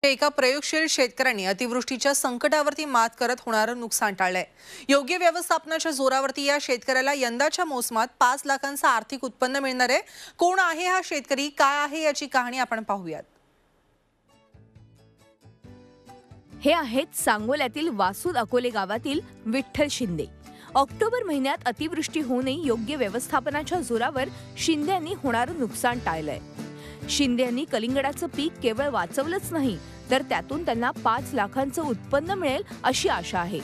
एका प्रयोगशील शेतकऱ्यांनी अतिवृष्टीच्या संकटावरती मात करत होणारं नुकसान टाळलंय। योग्य व्यवस्थापनाच्या जोरावरती या शेतकऱ्याला यंदाच्या मोसमात 5 लाखांचं आर्थिक उत्पन्न मिळणार आहे। कोण आहे हा शेतकरी, काय आहे याची कहाणी आपण पाहूयात। हे आहेत सांगोल्यातील वासूद अकोले गावातील विठ्ठल शिंदे। ऑक्टोबर महिन्यात अतिवृष्टी होऊनही योग्य व्यवस्थापनाच्या जोरावर शिंदे यांनी होणारं नुकसान टाळलंय। शिंदे यांनी कलिंगडाचं पीक केवळ वाचवलंच नाही, तर त्यातून त्यांना 5 लाखांचं उत्पन्न मिळेल अशी आशा आहे।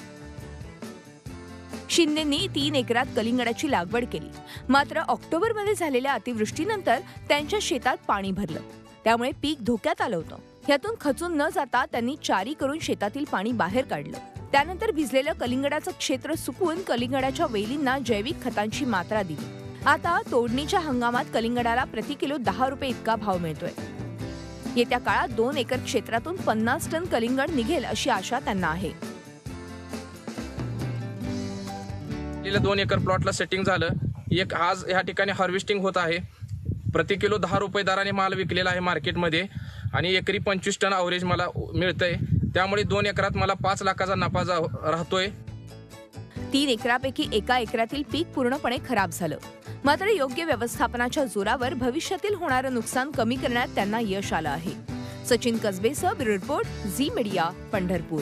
शिंदेंनी 3 एकरात कलिंगडाची लागवड केली, मात्र ऑक्टोबरमध्ये झालेल्या अतिवृष्टीनंतर त्यांच्या शेतात पाणी भरलं, त्यामुळे पीक धोक्यात आलं होतं। यातून खचून न जाता त्यांनी चारी करून शेतातील पाणी बाहेर काढलं। त्यानंतर भिजलेलं कलिंगडाचं क्षेत्र सुकवून कलिंगडाच्या वेलींना जैविक खतांची मात्रा दिली। आता तोडणीच्या हंगामात कलिंगडाला प्रति किलो 10 रुपये इतका भाव मिळतोय। येत्या काळात 2 एकर क्षेत्रातून 50 टन कलिंगड निघेल अशी आशा त्यांना आहे। 2 एकर प्लॉटला सेटिंग झालं। आज या ठिकाणी हार्वेस्टिंग होत आहे। प्रति किलो 10 रुपये दराने माल विकलेला आहे मार्केटमध्ये आणि एकरी 25 टन ॲव्हरेज मला मिळतंय। त्यामुळे 2 एकरात मला 5 लाखाचा नफा राहतोय। 3 एकरापैकी एका एकरातील पीक पूर्णपणे खराब झालं, मात्र योग्य व्यवस्थापनाच्या जोरावर भविष्यातील होणारं नुकसान कमी करण्यात त्यांना यश आलं आहे। सचिन कसबेसह bureau report, Zee media, Pandharpur.